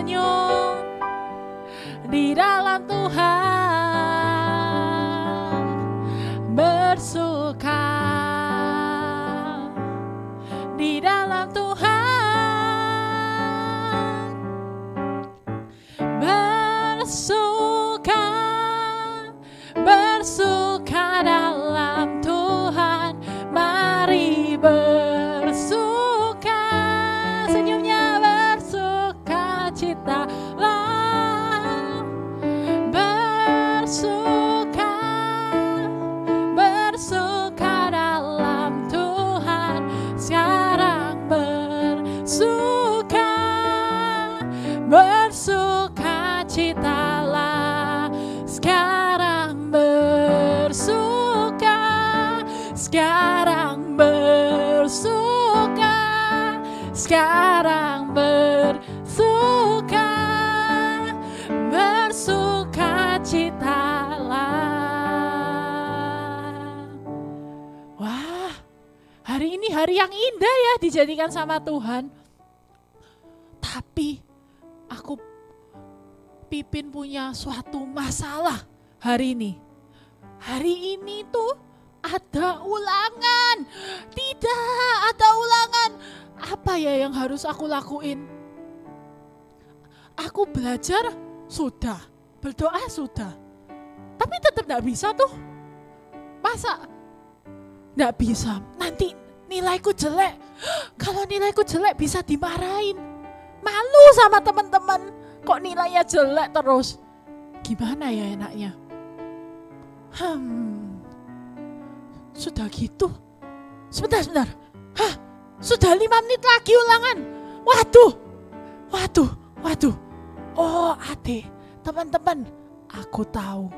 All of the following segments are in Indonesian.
tersenyum di dalam Tuhan, bersuka di dalam Tuhan, bersuka, bersuka dalam Tuhan, mari bersuka, senyumnya bersuka citalah, bersuka, bersuka dalam Tuhan, sekarang bersuka, bersuka citalah, sekarang bersuka, sekarang bersuka, sekarang bersuka, bersuka citalah. Wah, hari ini hari yang indah ya dijadikan sama Tuhan. Tapi aku Pipin punya suatu masalah hari ini. Hari ini tuh ada ulangan. Tidak ada ulangan. Apa ya yang harus aku lakuin? Aku belajar sudah, berdoa sudah. Tapi tetap gak bisa tuh. Masa gak bisa? Nanti nilaiku jelek. Kalau nilaiku jelek bisa dimarahin. Malu sama teman-teman. Kok nilainya jelek terus? Gimana ya enaknya? Sudah gitu. Sebentar. Hah, sudah 5 menit lagi ulangan. Waduh. Oh, adik, teman-teman, aku tahu.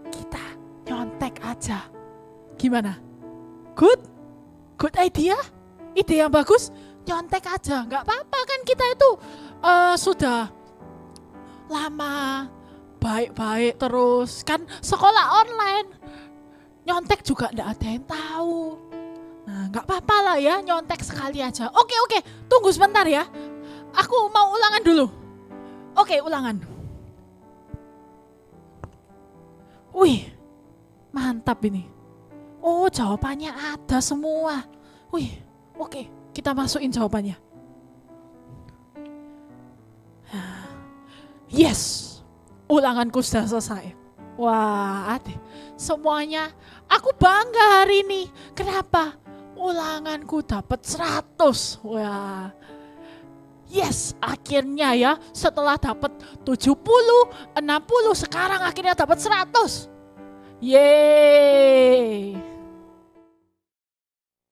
Kita nyontek aja. Gimana? Good idea? Ide yang bagus? Nyontek aja, nggak apa-apa kan kita itu sudah lama baik-baik terus kan sekolah online, nyontek juga nggak ada yang tahu. Nah, nggak apa-apa lah ya, nyontek sekali aja. Oke, tunggu sebentar ya, aku mau ulangan dulu. Oke, ulangan. Wih, mantap ini. Oh, jawabannya ada semua. Wih, oke, kita masukin jawabannya. Yes, ulanganku sudah selesai. Wah, adik, semuanya aku bangga hari ini. Kenapa? Ulanganku dapat 100. Wah, yes, akhirnya ya, setelah dapat 70, 60, sekarang akhirnya dapat 100. Yeay.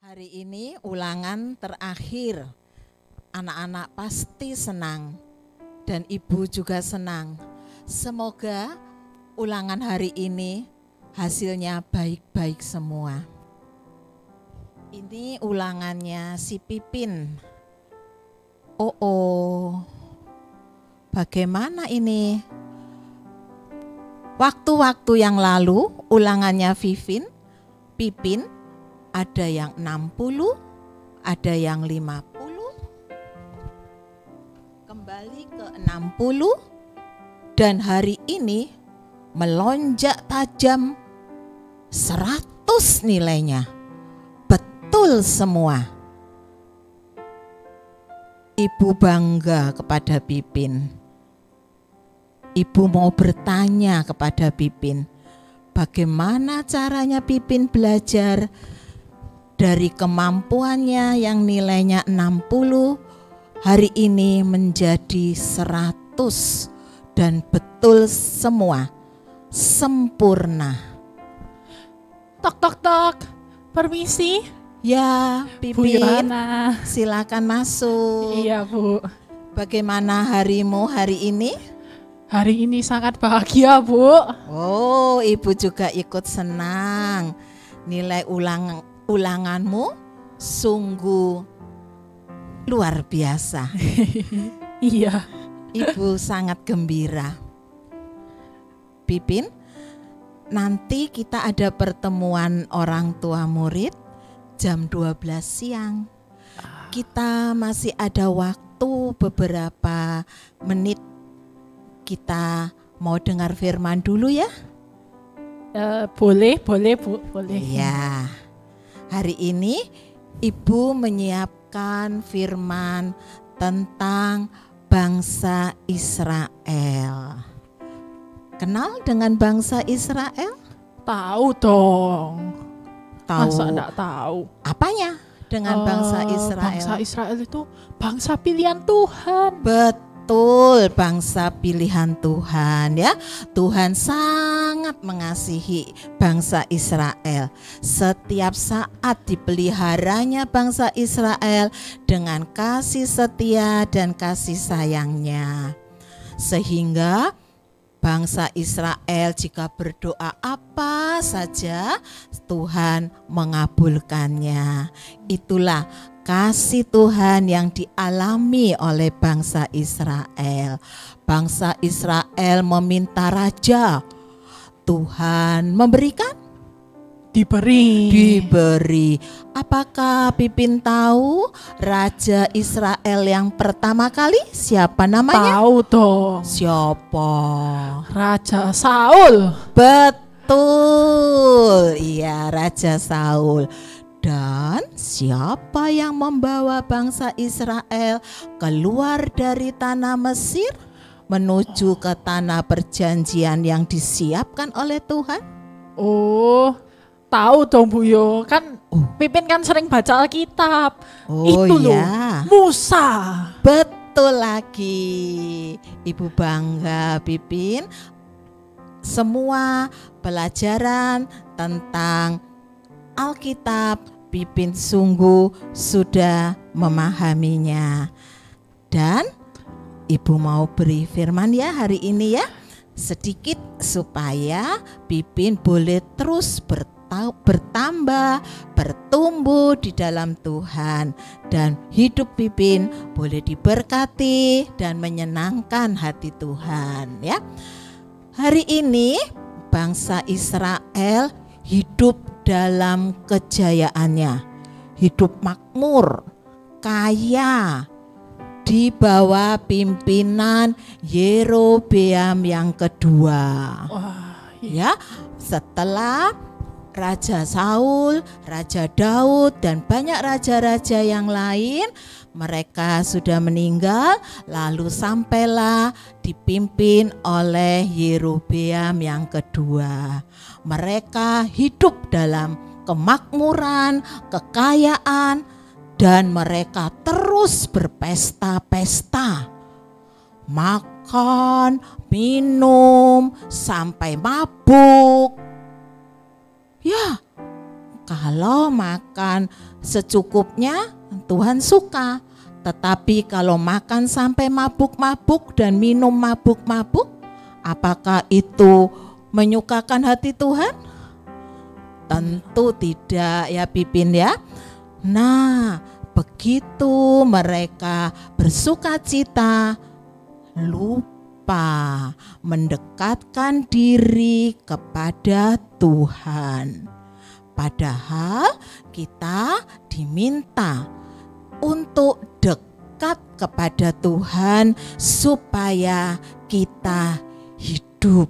Hari ini ulangan terakhir. Anak-anak pasti senang dan ibu juga senang. Semoga ulangan hari ini hasilnya baik-baik semua. Ini ulangannya si Pipin. Oh, bagaimana ini? Waktu-waktu yang lalu ulangannya Pipin ada yang 60, ada yang 50, kembali ke 60, dan hari ini melonjak tajam 100 nilainya. Betul semua. Ibu bangga kepada Pipin. Ibu mau bertanya kepada Pipin, bagaimana caranya Pipin belajar dari kemampuannya yang nilainya 60 hari ini menjadi 100 dan betul semua, sempurna. Tok, permisi. Ya, Bu Pipin, Yohana. silakan masuk. Iya, Bu. Bagaimana harimu hari ini? Hari ini sangat bahagia, Bu. Oh, ibu juga ikut senang. Nilai ulanganmu sungguh luar biasa. Iya. Ibu sangat gembira. Pipin, nanti kita ada pertemuan orang tua murid jam 12 siang. Kita masih ada waktu waktu beberapa menit kita mau dengar firman dulu ya? Boleh Bu, boleh. Ya, hari ini Ibu menyiapkan firman tentang bangsa Israel. Kenal dengan bangsa Israel? Tahu dong. Tahu. Masa enggak tahu? Apanya dengan bangsa Israel? Bangsa Israel itu bangsa pilihan Tuhan. Betul, bangsa pilihan Tuhan ya. Tuhan sangat mengasihi bangsa Israel. Setiap saat dipeliharanya bangsa Israel dengan kasih setia dan kasih sayangnya. Sehingga bangsa Israel jika berdoa apa saja Tuhan mengabulkannya. Itulah kasih Tuhan yang dialami oleh bangsa Israel. Bangsa Israel meminta raja, Tuhan memberikan? Diberi. Apakah Pipin tahu raja Israel yang pertama kali siapa namanya? Tahu dong. Siapa? Raja Saul. Betul, iya Raja Saul. Dan siapa yang membawa bangsa Israel keluar dari tanah Mesir menuju ke tanah perjanjian yang disiapkan oleh Tuhan? Oh, tahu dong Bu Yo. Kan Pipin kan sering baca Alkitab. Oh Itu loh, ya, Musa. betul lagi. Ibu bangga Pipin. Semua pelajaran tentang Alkitab Pipin sungguh sudah memahaminya. Dan Ibu mau beri firman ya hari ini ya, sedikit supaya Pipin boleh terus bertambah, bertumbuh di dalam Tuhan, dan hidup Pipin boleh diberkati dan menyenangkan hati Tuhan ya. Hari ini bangsa Israel hidup dalam kejayaannya, hidup makmur, kaya, di bawah pimpinan Yerobeam yang kedua. Wah, Ya, setelah Raja Saul, Raja Daud, dan banyak raja-raja yang lain, mereka sudah meninggal, lalu sampailah dipimpin oleh Yerobeam yang kedua. Mereka hidup dalam kemakmuran, kekayaan, dan mereka terus berpesta-pesta. Makan, minum, sampai mabuk. Ya, kalau makan secukupnya Tuhan suka. Tetapi kalau makan sampai mabuk-mabuk dan minum mabuk-mabuk, apakah itu menyukakan hati Tuhan? Tentu tidak ya Pipin ya. Nah, begitu mereka bersukacita, lupa mendekatkan diri kepada Tuhan. Padahal kita diminta untuk dekat kepada Tuhan supaya kita hidup.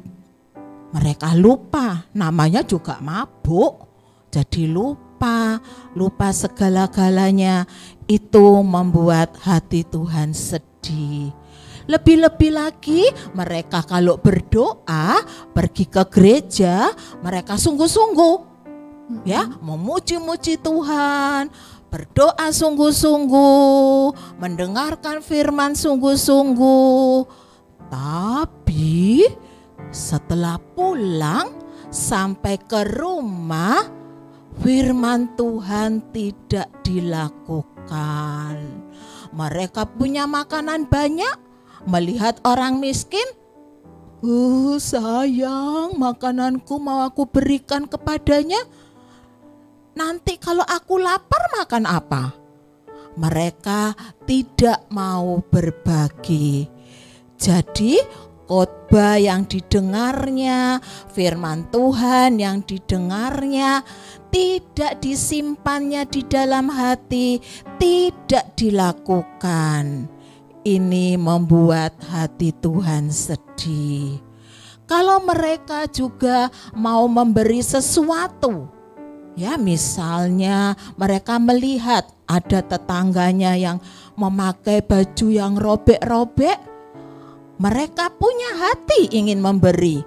Mereka lupa, namanya juga mabuk, jadi lupa segala-galanya. Itu membuat hati Tuhan sedih. Lebih-lebih lagi mereka kalau berdoa, pergi ke gereja, mereka sungguh-sungguh ya, memuji-muji Tuhan, berdoa sungguh-sungguh, mendengarkan firman sungguh-sungguh. Tapi setelah pulang sampai ke rumah, firman Tuhan tidak dilakukan. Mereka punya makanan banyak, melihat orang miskin, sayang, makananku mau aku berikan kepadanya. Nanti kalau aku lapar makan apa? Mereka tidak mau berbagi. Jadi khotbah yang didengarnya, firman Tuhan yang didengarnya, tidak disimpannya di dalam hati, tidak dilakukan. Ini membuat hati Tuhan sedih. Kalau mereka juga mau memberi sesuatu, ya misalnya mereka melihat ada tetangganya yang memakai baju yang robek-robek, mereka punya hati ingin memberi.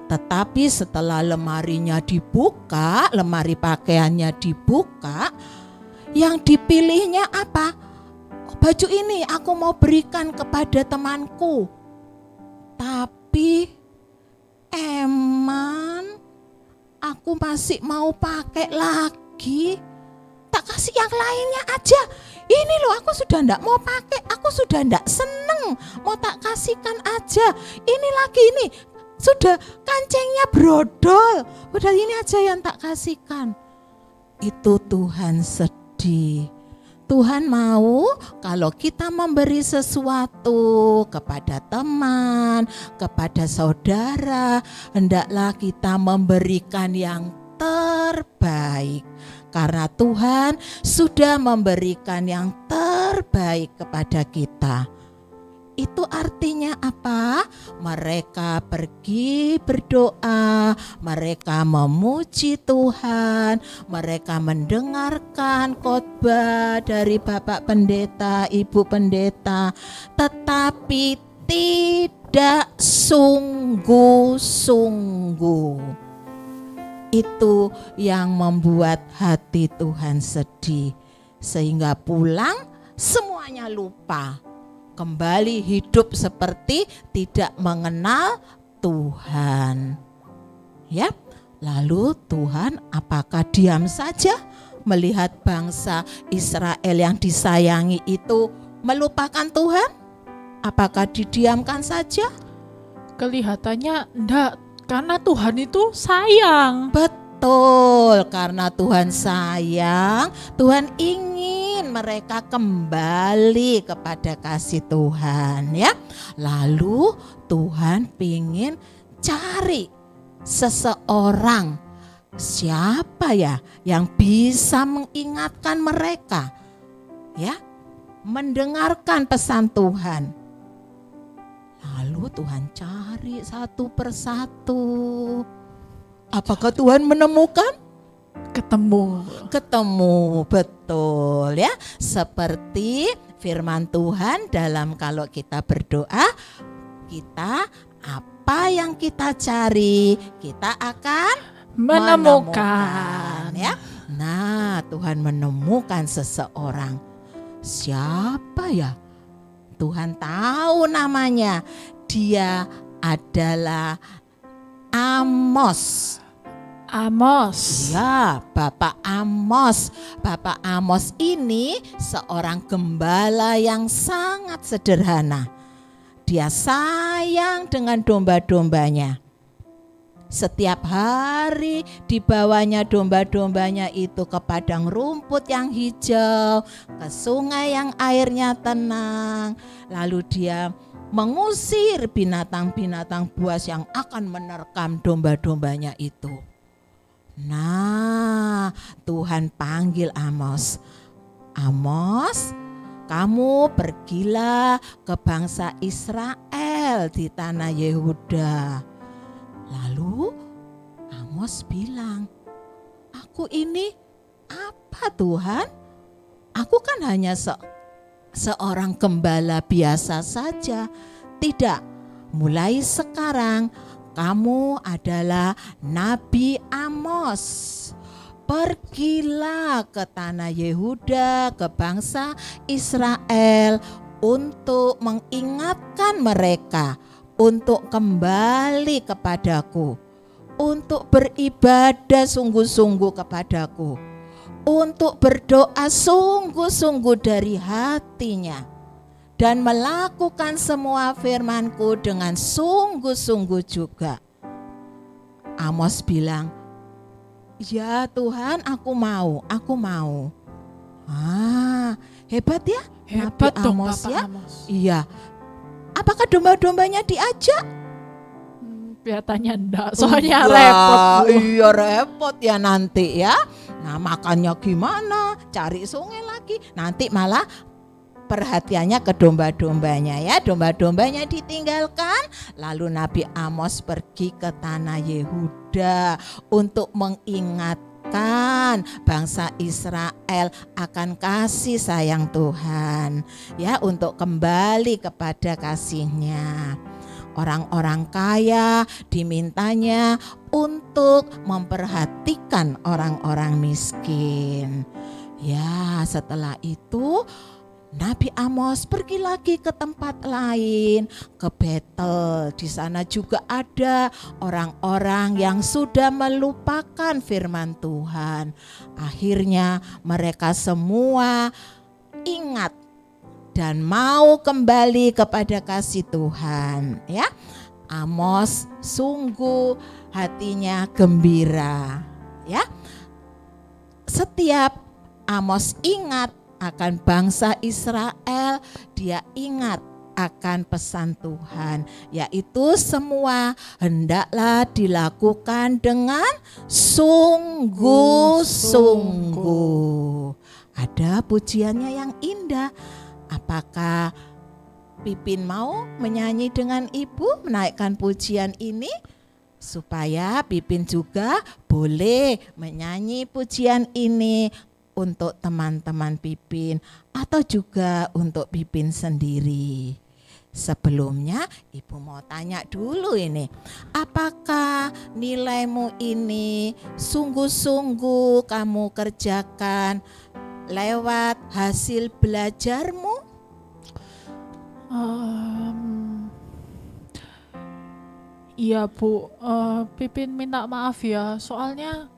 Tetapi setelah lemarinya dibuka, lemari pakaiannya dibuka, yang dipilihnya apa? Baju ini aku mau berikan kepada temanku. Tapi Eman, aku masih mau pakai lagi. Tak kasih yang lainnya aja. Ini loh aku sudah ndak mau pakai, aku sudah ndak seneng. Mau tak kasihkan aja. Ini lagi ini, sudah kancingnya brodol. Udah ini aja yang tak kasihkan. Itu Tuhan sedih. Tuhan mau kalau kita memberi sesuatu kepada teman, kepada saudara, hendaklah kita memberikan yang terbaik. Karena Tuhan sudah memberikan yang terbaik kepada kita. Itu artinya apa? Mereka pergi berdoa, mereka memuji Tuhan, mereka mendengarkan khotbah dari Bapak Pendeta, Ibu Pendeta, tetapi tidak sungguh-sungguh. Itu yang membuat hati Tuhan sedih, sehingga pulang semuanya lupa. Kembali hidup seperti tidak mengenal Tuhan. Ya, lalu Tuhan apakah diam saja melihat bangsa Israel yang disayangi itu melupakan Tuhan? Apakah didiamkan saja? Kelihatannya enggak, karena Tuhan itu sayang. Betul, karena Tuhan sayang, Tuhan ingin mereka kembali kepada kasih Tuhan, ya. Lalu Tuhan ingin cari seseorang, siapa ya yang bisa mengingatkan mereka, ya, mendengarkan pesan Tuhan. Lalu Tuhan cari satu persatu. Apakah Tuhan menemukan? Ketemu, betul ya. Seperti firman Tuhan dalam kalau kita berdoa, kita apa yang kita cari, kita akan menemukan ya. Nah, Tuhan menemukan seseorang. Siapa ya? Tuhan tahu namanya. Dia adalah Amos. Ya, Bapak Amos. Bapak Amos ini seorang gembala yang sangat sederhana. Dia sayang dengan domba-dombanya. Setiap hari dibawanya domba-dombanya itu ke padang rumput yang hijau, ke sungai yang airnya tenang. Lalu dia mengusir binatang-binatang buas yang akan menerkam domba-dombanya itu. Nah, Tuhan panggil Amos. Amos, kamu pergilah ke bangsa Israel di tanah Yehuda. Lalu Amos bilang, aku ini apa Tuhan? Aku kan hanya seorang gembala biasa saja. Tidak, mulai sekarang kamu adalah Nabi Amos. Pergilah ke tanah Yehuda, ke bangsa Israel untuk mengingatkan mereka untuk kembali kepadaku, untuk beribadah sungguh-sungguh kepadaku, untuk berdoa sungguh-sungguh dari hatinya, dan melakukan semua firman-Ku dengan sungguh-sungguh juga. Amos bilang, ya Tuhan, aku mau. Hebat ya, hebat Nabi dong Amos Bapak ya. Amos. Iya. Apakah domba-dombanya diajak? Kelihatannya enggak, soalnya Enggak, repot. Iya repot ya nanti ya. Nah makannya gimana? Cari sungai lagi. Nanti malah perhatiannya ke domba-dombanya ya. Domba-dombanya ditinggalkan, lalu Nabi Amos pergi ke tanah Yehuda untuk mengingatkan bangsa Israel akan kasih sayang Tuhan ya, untuk kembali kepada kasih-Nya. Orang-orang kaya dimintanya untuk memperhatikan orang-orang miskin. Ya, setelah itu Nabi Amos pergi lagi ke tempat lain, ke Betel. Di sana juga ada orang-orang yang sudah melupakan firman Tuhan. Akhirnya mereka semua ingat dan mau kembali kepada kasih Tuhan ya. Amos sungguh hatinya gembira ya. Setiap Amos ingat akan bangsa Israel, dia ingat akan pesan Tuhan, yaitu semua hendaklah dilakukan dengan sungguh-sungguh. Ada pujiannya yang indah. Apakah Pipin mau menyanyi dengan ibu, menaikkan pujian ini? Supaya Pipin juga boleh menyanyi pujian ini untuk teman-teman Pipin atau juga untuk Pipin sendiri. Sebelumnya ibu mau tanya dulu ini, apakah nilaimu ini sungguh-sungguh kamu kerjakan lewat hasil belajarmu? Iya Bu, Pipin minta maaf ya, soalnya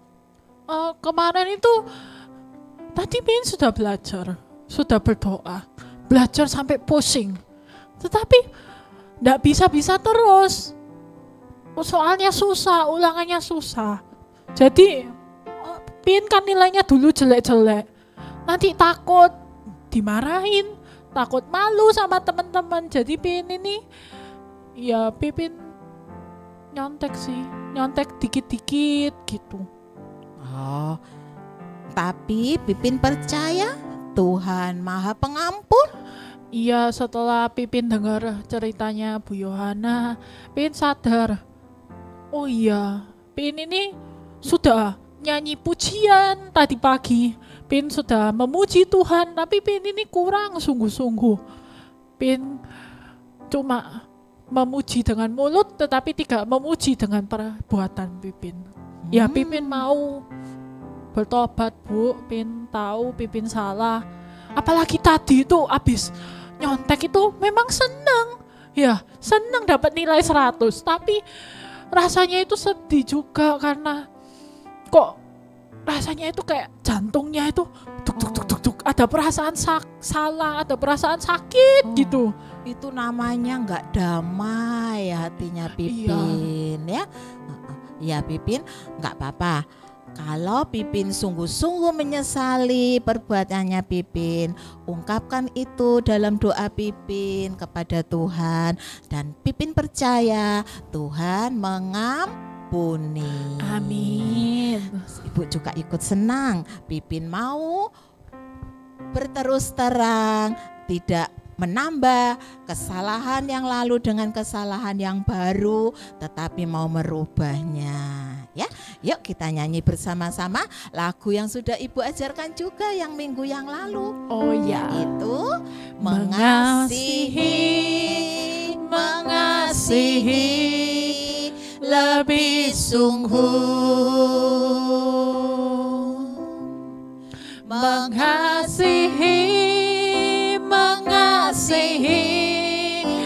kemarin itu tadi Pipin sudah belajar, sudah berdoa, belajar sampai pusing, tetapi tidak bisa-bisa terus, soalnya susah, ulangannya susah. Jadi Pipin kan nilainya dulu jelek-jelek, nanti takut dimarahin, takut malu sama teman-teman. Jadi Pipin ini ya Pipin nyontek sih, nyontek dikit-dikit gitu. Oh, tapi Pipin percaya Tuhan Maha Pengampun. Iya, setelah Pipin dengar ceritanya Bu Yohana, Pipin sadar, oh iya, Pipin ini sudah nyanyi pujian tadi pagi, Pipin sudah memuji Tuhan, tapi Pipin ini kurang sungguh-sungguh. Pipin cuma memuji dengan mulut, tetapi tidak memuji dengan perbuatan Pipin. Ya, Pipin mau bertobat Bu, Pipin tahu Pipin salah. Apalagi tadi itu abis nyontek itu memang senang. Ya, senang dapat nilai 100, tapi rasanya itu sedih juga karena kok rasanya itu kayak jantungnya itu duk, ada perasaan salah, ada perasaan sakit gitu. Itu namanya nggak damai hatinya Pipin. Iya. Ya Pipin nggak apa-apa. Kalau Pipin sungguh-sungguh menyesali perbuatannya Pipin, ungkapkan itu dalam doa Pipin kepada Tuhan, dan Pipin percaya Tuhan mengampuni. Amin. Ibu juga ikut senang. Pipin mau berterus terang, tidak menambah kesalahan yang lalu dengan kesalahan yang baru, tetapi mau merubahnya. Ya, yuk kita nyanyi bersama-sama lagu yang sudah Ibu ajarkan juga yang minggu yang lalu. Oh ya, itu mengasihi lebih sungguh, mengasihi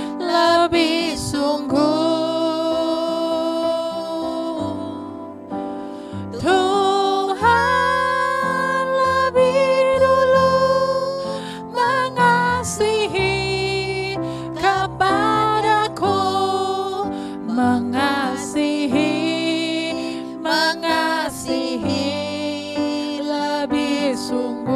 lebih sungguh. Tuhan lebih dulu mengasihi kepadaku, mengasihi lebih sungguh.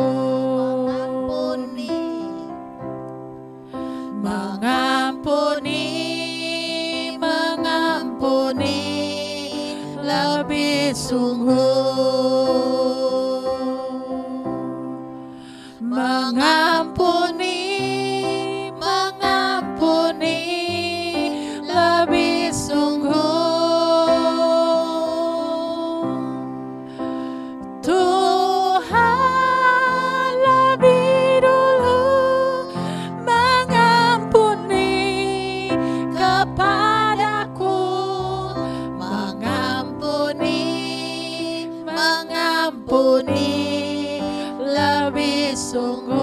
melayani lebih sungguh.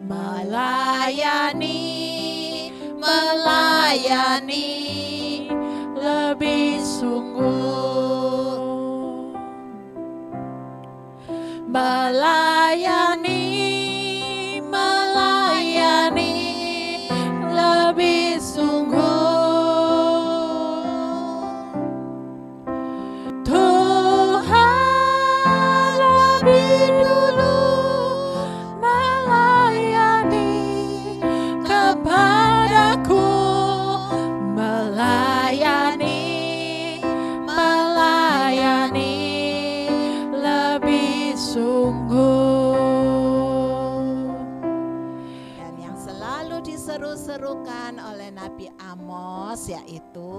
Melayani, melayani lebih sungguh. Melayani, melayani lebih sungguh. Tuhan lebih dulu melayani kepadaku, melayani, melayani lebih sungguh. Dan yang selalu diseru-serukan oleh Nabi Amos yaitu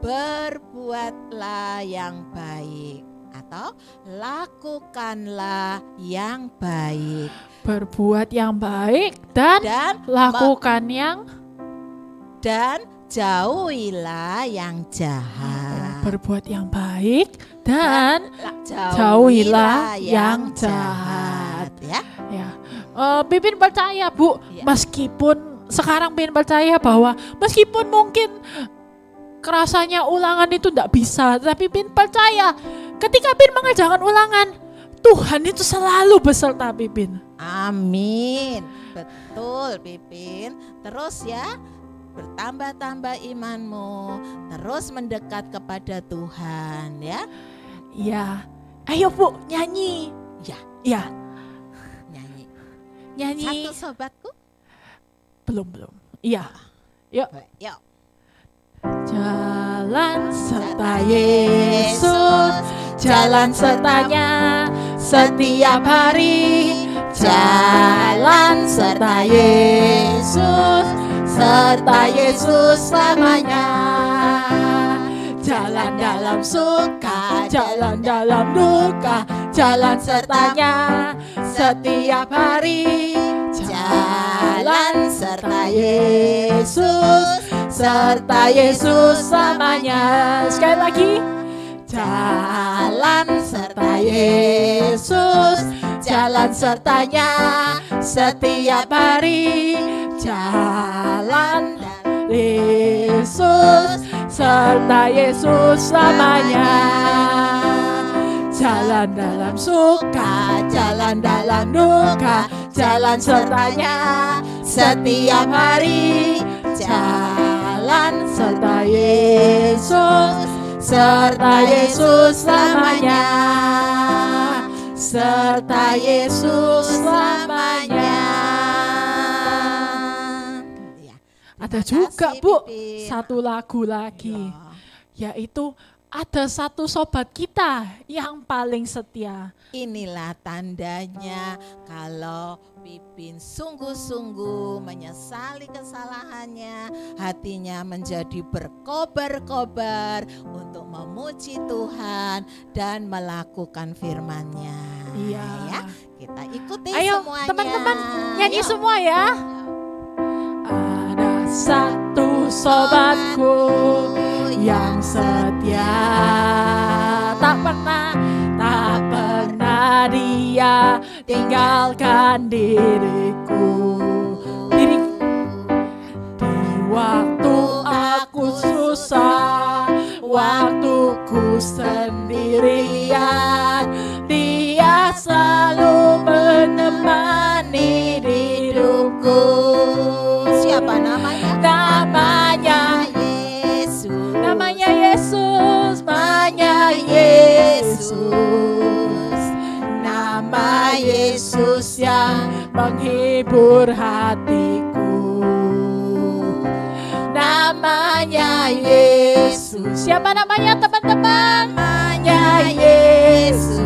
berbuatlah yang baik atau lakukanlah yang baik. Berbuat yang baik dan lakukan yang dan jauhilah yang jahat. Berbuat yang baik dan jauhilah yang jahat. Ya. Ya, Pipin percaya Bu, Ya. meskipun sekarang Pipin percaya bahwa meskipun mungkin kerasanya ulangan itu tidak bisa, tapi Pipin percaya ketika Pipin mengerjakan ulangan, Tuhan itu selalu beserta Pipin. Amin. Betul Pipin. Terus ya, bertambah-tambah imanmu, terus mendekat kepada Tuhan ya. Ya, ayo Bu nyanyi. Ya, Ya, nyanyi. nyanyi. Satu sobatku. Belum. Iya. Yuk. Yuk. Jalan serta Yesus, jalan sertanya setiap hari. Jalan serta Yesus, serta Yesus selamanya. Jalan dalam suka, jalan dalam duka, jalan sertanya setiap hari. Jalan serta Yesus, serta Yesus selamanya. Sekali lagi. Jalan serta Yesus, jalan sertanya setiap hari. Jalan Yesus, serta Yesus selamanya. Jalan dalam suka, jalan dalam duka, jalan sertanya setiap hari. Jalan serta Yesus, serta Yesus selamanya. Serta Yesus selamanya. Ya. Ada Terima juga kasih, Bu, Pipin. satu lagu lagi, yaitu ada satu sobat kita yang paling setia. Inilah tandanya kalau Pipin sungguh-sungguh menyesali kesalahannya, hatinya menjadi berkobar-kobar untuk memuji Tuhan dan melakukan firman-Nya. Iya. Ya, kita ikuti Ayo semuanya. teman-teman nyanyi Yuk. semua ya. Ada satu sobatku yang setia, tak pernah dia tinggalkan diriku. Di waktu aku susah, waktuku sendirian, Dia selalu menemani hidupku. Siapa namanya? Namanya Yesus. Namanya Yesus, namanya Yesus. Nama Yesus yang menghibur hatiku. Namanya Yesus. Siapa namanya teman-teman? Namanya Yesus.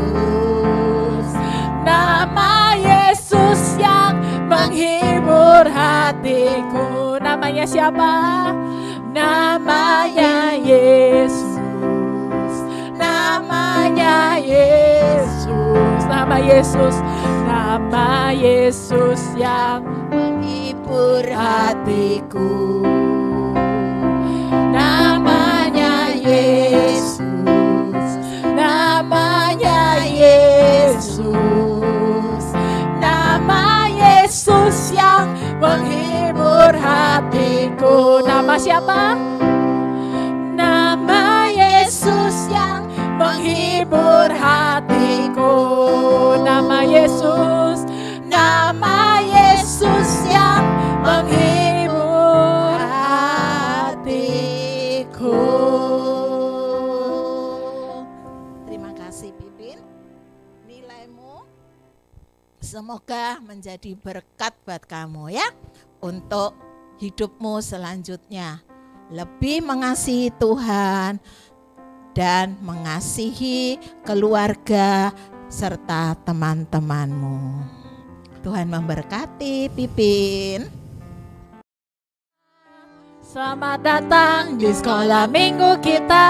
Nama Yesus yang menghibur hatiku. Namanya siapa? Namanya Yesus. Namanya Yesus. Nama Yesus. Nama Yesus yang menghibur hatiku. Namanya Yesus. menghibur hatiku. Nama siapa? Nama Yesus yang menghibur hatiku. Nama Yesus, nama Yesus yang menghibur hatiku. Terima kasih Pipin. Nilaimu semoga menjadi berkat buat kamu ya, untuk hidupmu selanjutnya. Lebih mengasihi Tuhan dan mengasihi keluarga serta teman-temanmu. Tuhan memberkati Pipin. Selamat datang di sekolah minggu kita.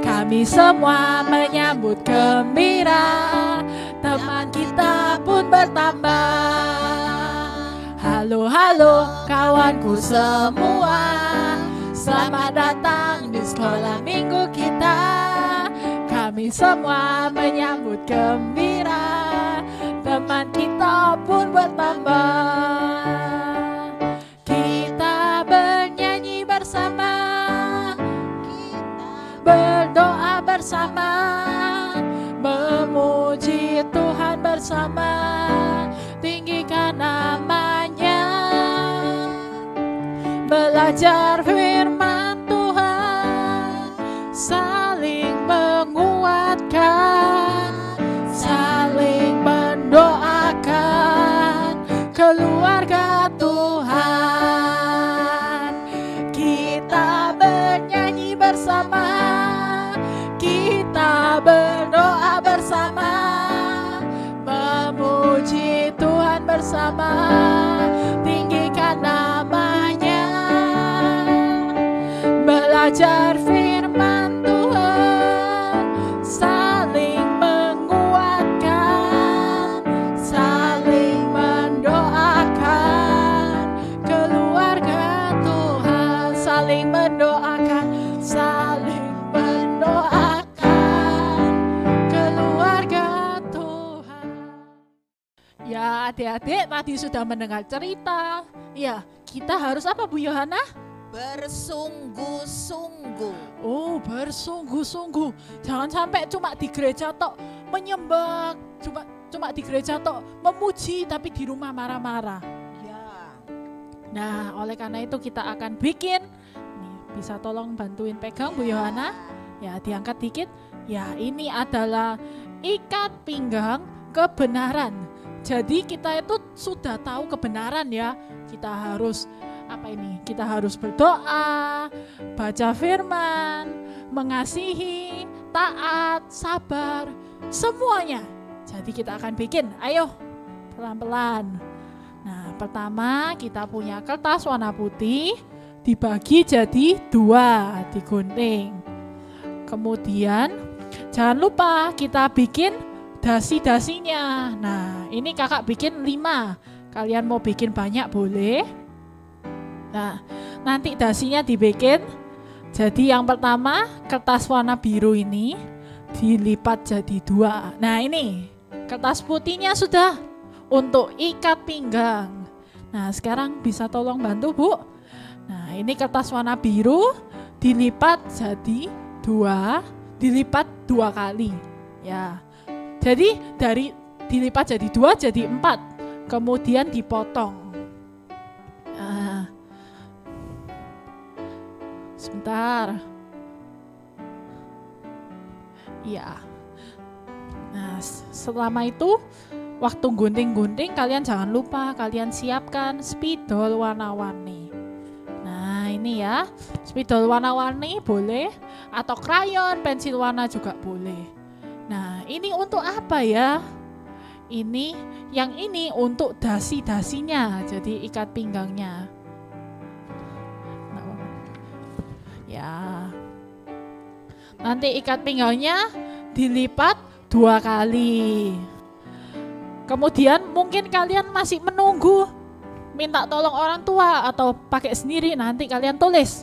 Kami semua menyambut gembira. Teman kita pun bertambah. Halo, halo kawanku semua. Selamat datang di sekolah minggu kita. Kami semua menyambut gembira. Teman kita pun bertambah. Kita bernyanyi bersama, berdoa bersama, memuji Tuhan bersama, tinggikan namanya, belajar firman Tuhan, saling menguatkan, saling mendoakan keluarga Tuhan. Kita bernyanyi bersama, kita berdoa bersama, memuji Tuhan bersama, tinggikan namanya, belajar firman Tuhan, saling menguatkan, saling mendoakan keluarga Tuhan, saling mendoakan, saling mendoakan keluarga Tuhan. Ya, adik-adik tadi sudah mendengar cerita. Ya, kita harus apa Bu Yohana? Bersungguh-sungguh. Oh, bersungguh-sungguh. Jangan sampai cuma di gereja tok menyembah, cuma di gereja tok memuji, tapi di rumah marah-marah. Ya. Nah, oleh karena itu kita akan bikin. Nih, bisa tolong bantuin pegang Bu Yohana? Ya, diangkat dikit. Ya, ini adalah ikat pinggang kebenaran. Jadi kita itu sudah tahu kebenaran ya. Kita harus kita harus berdoa, baca firman, mengasihi, taat, sabar, semuanya. Jadi kita akan bikin, ayo pelan-pelan. Nah, pertama kita punya kertas warna putih, dibagi jadi 2, digunting. Kemudian jangan lupa kita bikin dasi-dasinya. Nah, ini kakak bikin 5. Kalian mau bikin banyak boleh. Nah, nanti dasinya dibikin. Jadi yang pertama kertas warna biru ini dilipat jadi 2. Nah, ini kertas putihnya sudah untuk ikat pinggang. Nah, sekarang bisa tolong bantu Bu. Nah, ini kertas warna biru dilipat jadi 2, dilipat 2 kali. Ya. Jadi dari dilipat jadi 2 jadi 4. Kemudian dipotong. Nah, sebentar. Ya. Nah, selama itu waktu gunting-gunting kalian jangan lupa kalian siapkan spidol warna-warni. Nah, ini ya. Spidol warna-warni boleh atau krayon, pensil warna juga boleh. Nah, ini untuk apa ya? Yang ini untuk dasi-dasinya, jadi ikat pinggangnya. Ya. Nanti ikat pinggangnya dilipat 2 kali. Kemudian mungkin kalian masih menunggu minta tolong orang tua atau pakai sendiri, nanti kalian tulis.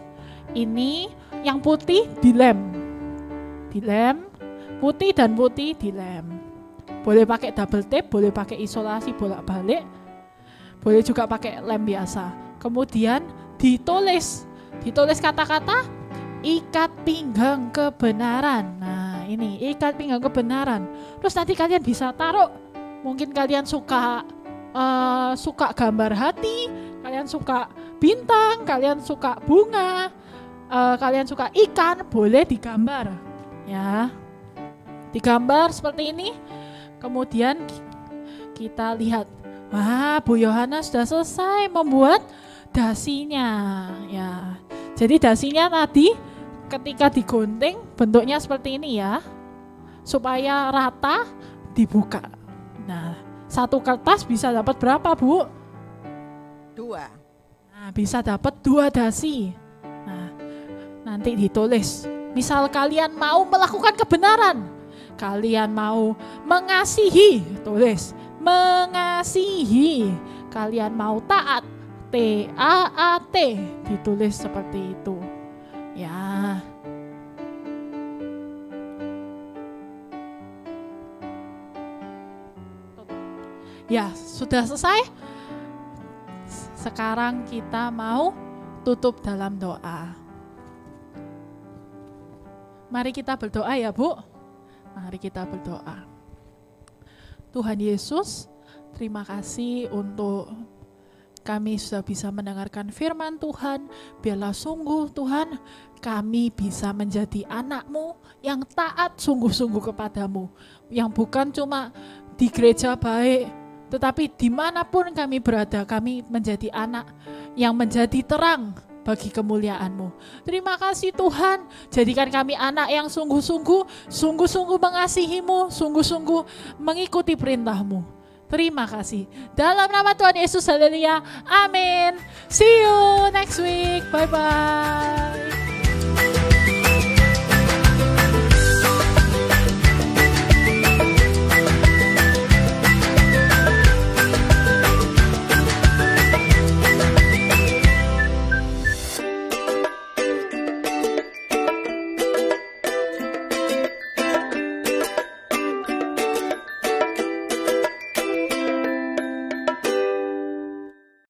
Ini yang putih dilem. Dilem, putih dan putih dilem. Boleh pakai double tape, boleh pakai isolasi bolak-balik, boleh juga pakai lem biasa. Kemudian ditulis kata-kata ikat pinggang kebenaran. Nah, ini ikat pinggang kebenaran. Terus nanti kalian bisa taruh, mungkin kalian suka gambar hati, kalian suka bintang, kalian suka bunga, kalian suka ikan, boleh digambar. Ya. Digambar seperti ini. Kemudian kita lihat, wah, Bu Yohana sudah selesai membuat dasinya. Ya. Jadi dasinya tadi ketika digunting bentuknya seperti ini ya. Supaya rata dibuka. Nah, satu kertas bisa dapat berapa, Bu? 2. Nah, bisa dapat 2 dasi. Nah, nanti ditulis. Misal kalian mau melakukan kebenaran, kalian mau mengasihi, tulis mengasihi. Kalian mau taat, T-A-A-T, ditulis seperti itu. Ya. Ya, sudah selesai. Sekarang kita mau tutup dalam doa. Mari kita berdoa ya, Bu. Mari kita berdoa. Tuhan Yesus, terima kasih untuk kami sudah bisa mendengarkan firman Tuhan. Biarlah sungguh Tuhan kami bisa menjadi anak-Mu yang taat sungguh-sungguh kepadamu. Yang bukan cuma di gereja baik, tetapi dimanapun kami berada, kami menjadi anak yang menjadi terang bagi kemuliaan-Mu. Terima kasih Tuhan, jadikan kami anak yang sungguh-sungguh mengasihi-Mu, sungguh-sungguh mengikuti perintah-Mu. Terima kasih. Dalam nama Tuhan Yesus, haleluya. Amin. See you next week. Bye-bye.